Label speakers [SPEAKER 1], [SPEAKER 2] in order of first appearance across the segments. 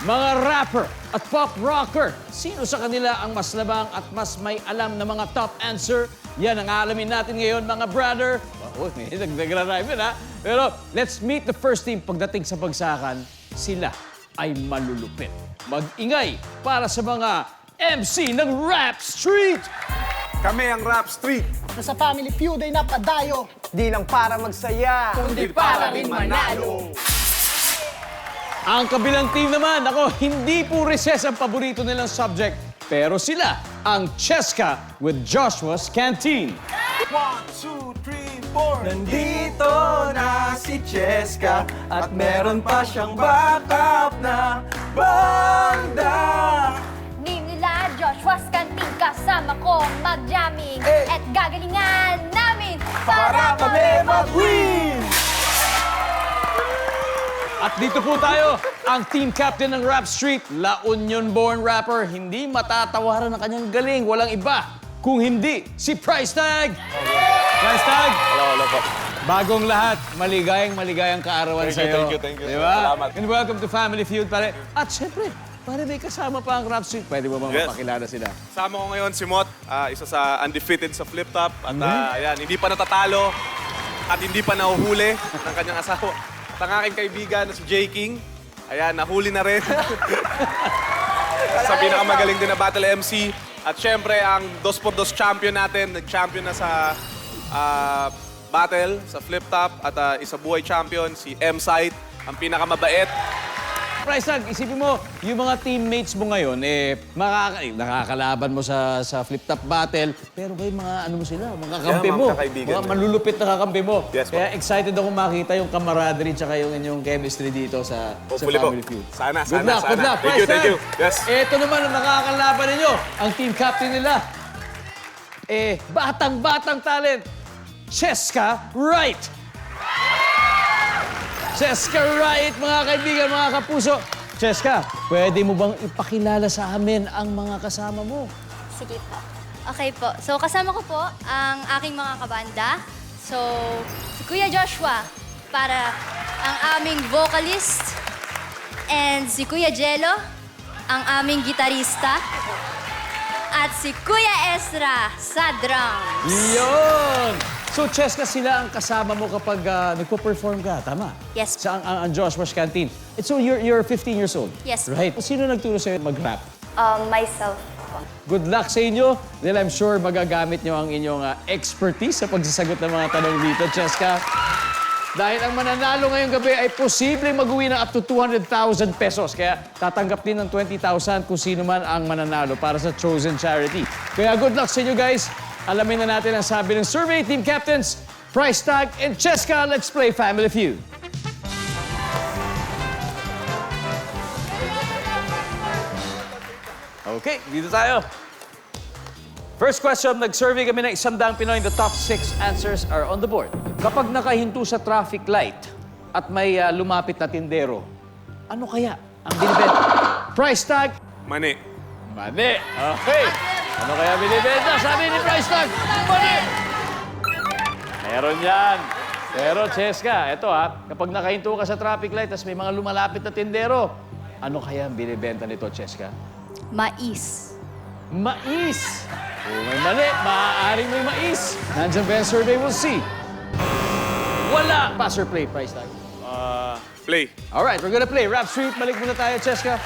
[SPEAKER 1] mga rapper at pop rocker. Sino sa kanila ang mas labang at mas may alam na mga top answer? Yan ang aalamin natin ngayon, mga brother. Oh, nagdagrarime yun, ha? Pero let's meet the first team. Pagdating sa bagsakan, sila ay malulupit. Mag-ingay para sa mga MC ng Rap Street!
[SPEAKER 2] Kami ang Rap Street.
[SPEAKER 3] Na sa Family Feud ay napadayo.
[SPEAKER 4] Di lang para magsaya,
[SPEAKER 3] Kundi para rin manalo.
[SPEAKER 1] Ang kabilang team naman, ako, hindi po recess ang paborito nilang subject. Pero sila, ang Cheska with Joshua's Canteen.
[SPEAKER 2] 1, 2, 3, 4.
[SPEAKER 4] Nandito na si Cheska at meron pa siyang backup na banda.
[SPEAKER 5] Name nila Joshua's Canteen, kasama ko mag-jamming
[SPEAKER 4] Eh.
[SPEAKER 5] at gagalingan namin
[SPEAKER 4] Para kami mag-win!
[SPEAKER 1] At dito po tayo, ang team captain ng Rap Street, La Union-born rapper, hindi matatawaran ng kanyang galing. Walang iba kung hindi si Price Tag! Price Tag!
[SPEAKER 2] Hello po.
[SPEAKER 1] Bagong lahat, maligayang kaarawan sa'yo.
[SPEAKER 2] Thank you.
[SPEAKER 1] Diba?
[SPEAKER 2] Salamat.
[SPEAKER 1] And welcome to Family Feud, pare. At syempre, pare may kasama pa ang Rap Street. Pwede mo ba
[SPEAKER 2] Yes.
[SPEAKER 1] mapakilala sila?
[SPEAKER 2] Sama ko ngayon si Mot, isa sa undefeated sa flip top. At ayan, hindi pa natatalo at hindi pa nahuhuli ng kanyang asawa. At ang aking kaibigan na si J. King, ayan, nahuli na rin. Sa pinakamagaling din na battle MC. At syempre, ang 2x2 champion natin, nag-champion na sa battle, sa flip top. At isa buhay champion, si M-Sight, ang pinakamabait.
[SPEAKER 1] Price Tag, isipin mo, yung mga teammates mo ngayon, nakakalaban mo sa flip-top battle, pero kayo mga ano mo sila, mga kakampi
[SPEAKER 2] mga
[SPEAKER 1] mo.
[SPEAKER 2] kakaibigan
[SPEAKER 1] Mga
[SPEAKER 2] mo.
[SPEAKER 1] malulupit na kakampi mo.
[SPEAKER 2] Yes, po.
[SPEAKER 1] Kaya excited ako makita yung camaraderie tsaka yung inyong chemistry dito sa
[SPEAKER 2] Hopefully po.
[SPEAKER 1] Family Feud.
[SPEAKER 2] Sana.
[SPEAKER 1] Good luck.
[SPEAKER 2] Thank you,
[SPEAKER 1] Price
[SPEAKER 2] thank
[SPEAKER 1] Tag.
[SPEAKER 2] you. Yes.
[SPEAKER 1] Ito naman ang nakakalaban ninyo, ang team captain nila. Batang talent, Cheska Wright. Cheska Wright, mga kaibigan, mga kapuso. Cheska, pwede mo bang ipakilala sa amin ang mga kasama mo?
[SPEAKER 5] Sige po. Okay po. So, kasama ko po ang aking mga kabanda. So, si Kuya Joshua para ang aming vocalist. And si Kuya Jello, ang aming gitarista. At si Kuya Ezra sa drums.
[SPEAKER 1] Yun! So, Cheska, sila ang kasama mo kapag nagpo-perform ka, tama?
[SPEAKER 5] Yes.
[SPEAKER 1] Sa ang Joshua's Canteen. And so, you're 15 years old?
[SPEAKER 5] Yes.
[SPEAKER 1] Right. Sino nagturo sa'yo mag-rap?
[SPEAKER 5] Myself.
[SPEAKER 1] Good luck sa inyo. Dahil I'm sure magagamit nyo ang inyong expertise sa pagsasagot ng mga tanong dito, Cheska. Dahil ang mananalo ngayong gabi ay posibleng mag-uwi ng up to 200,000 pesos. Kaya tatanggap din ng 20,000 kung sino man ang mananalo para sa chosen charity. Kaya good luck sa inyo, guys. Alamin na natin ang sabi ng survey team captains, Price Tag and Cheska. Let's play Family Feud. Okay, dito tayo. First question, nag-survey kami ng 100 Pinoy. The top 6 answers are on the board. Kapag nakahinto sa traffic light at may lumapit na tindero, ano kaya ang binibenta? Price Tag?
[SPEAKER 2] Mani.
[SPEAKER 1] Mani. Okay. Ano kaya binibenta? Sabi ni Price Tag, mani. Meron yan. Pero, Cheska, eto kapag nakahinto ka sa traffic light at may mga lumalapit na tindero, ano kaya ang binibenta nito, Cheska?
[SPEAKER 5] Mais.
[SPEAKER 1] Mais! Kung may mali, maaaring may mais. Nandiyan ba yung survey? We'll see. Wala! Pass or play, Price Tag.
[SPEAKER 2] Play.
[SPEAKER 1] Alright, we're gonna play. Rap Street, balik muna tayo, Cheska.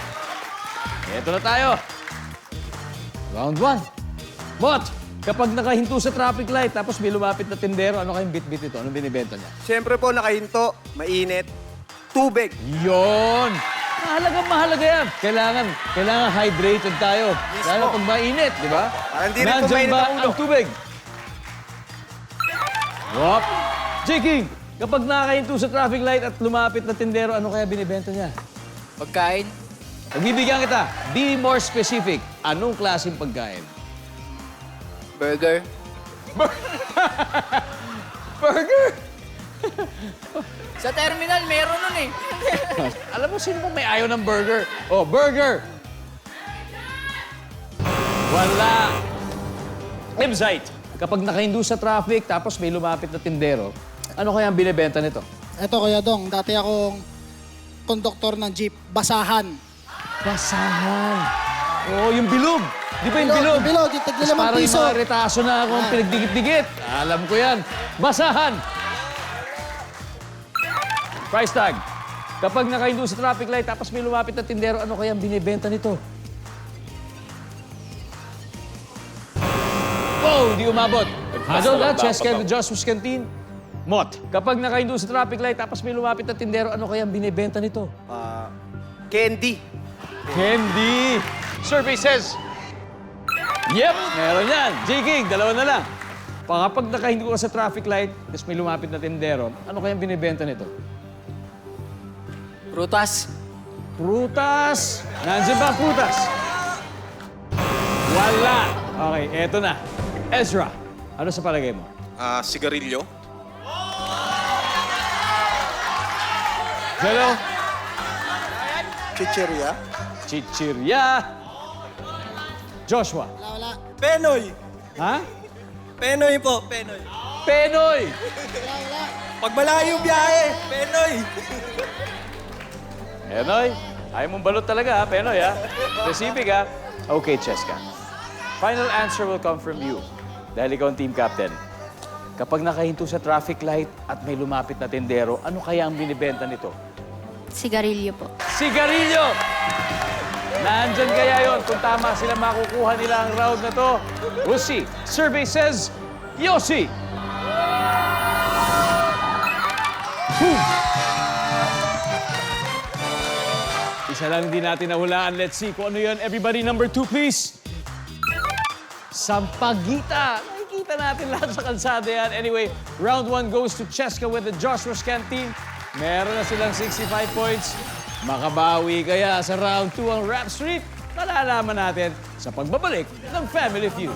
[SPEAKER 1] Ito na tayo. Round 1. Mot, kapag nakahinto sa traffic light tapos may lumapit na tindero, ano kayong bit-bit ito? Anong binibenta niya?
[SPEAKER 4] Siyempre po, nakahinto, mainit, tubig.
[SPEAKER 1] Yon! Mahalaga yan. Kailangan hydrated tayo. Lalo pag mainit, di ba?
[SPEAKER 4] Para hindi rin
[SPEAKER 1] Nandyan
[SPEAKER 4] pumainit
[SPEAKER 1] ba
[SPEAKER 4] ang ulo.
[SPEAKER 1] ang tubig? Wop! J-King, kapag nakahinto sa traffic light at lumapit na tindero, ano kaya binibenta niya?
[SPEAKER 6] Pagkain?
[SPEAKER 1] Pagbibigyan kita, be more specific. Anong klaseng pagkain?
[SPEAKER 6] Burger?
[SPEAKER 1] Burger!
[SPEAKER 6] Sa terminal, meron nun eh.
[SPEAKER 1] Alam mo, sino mo may ayaw ng burger? Oh, burger! Wala! M-Zite, kapag nakahindu sa traffic tapos may lumapit na tindero, ano kaya ang binibenta nito?
[SPEAKER 3] Eto, Kuya Dong, dati akong konduktor ng jeep, basahan.
[SPEAKER 1] Basahan. Oo, yung bilog. Di ba yung bilog?
[SPEAKER 3] Bilog, yung tigli
[SPEAKER 1] Tapos
[SPEAKER 3] 5
[SPEAKER 1] parang yung
[SPEAKER 3] piso.
[SPEAKER 1] mga retaso na akong pinagdikit-dikit. Alam ko yan. Basahan. Price tag. Kapag nakahindu sa traffic light tapos may lumapit na tindero, ano kaya ang binibenta nito? Oh, di umabot. Hadol na, Cheska and the Joshua's Canteen. Mot. Kapag nakahindu sa traffic light tapos may lumapit na tindero, ano kaya ang binibenta nito?
[SPEAKER 4] Candy.
[SPEAKER 1] Candy. Survey says, yep, meron yan. J-King, dalawa na lang. Kapag nakahindu ka sa traffic light tapos may lumapit na tindero, ano kaya ang binibenta nito?
[SPEAKER 6] Prutas.
[SPEAKER 1] Prutas! Nandiyan ba ang prutas? Wala! Okay, eto na. Ezra, ano sa palagay mo?
[SPEAKER 2] Sigarilyo.
[SPEAKER 1] Jello?
[SPEAKER 4] Chicheria.
[SPEAKER 1] Chichirya. Joshua?
[SPEAKER 3] Wala.
[SPEAKER 4] Penoy.
[SPEAKER 1] Ha?
[SPEAKER 4] Penoy po, Penoy.
[SPEAKER 1] Penoy!
[SPEAKER 4] Pag malayo biyahe, Penoy.
[SPEAKER 1] Penoy? Ayaw mong balot talaga, ha? Penoy, ha? Specific, ha? Okay, Cheska. Final answer will come from you. Dahil ikaw ang team captain. Kapag nakahinto sa traffic light at may lumapit na tindero, ano kaya ang binibenta nito?
[SPEAKER 5] Sigarilyo po.
[SPEAKER 1] Sigarilyo! Nandyan kaya yon kung tama sila makukuha nila ang round na to? We'll see. Survey says, Yossi! Isa lang din natin nahulaan. Let's see kung ano yun. Everybody, number 2, please. Sampagita. Nakikita natin lahat sa kalsada yan. Anyway, round 1 goes to Cheska with the Joshua's Canteen. Meron na silang 65 points. Makabawi kaya sa round 2 ang Rap Street? Malalaman natin sa pagbabalik ng Family Feud.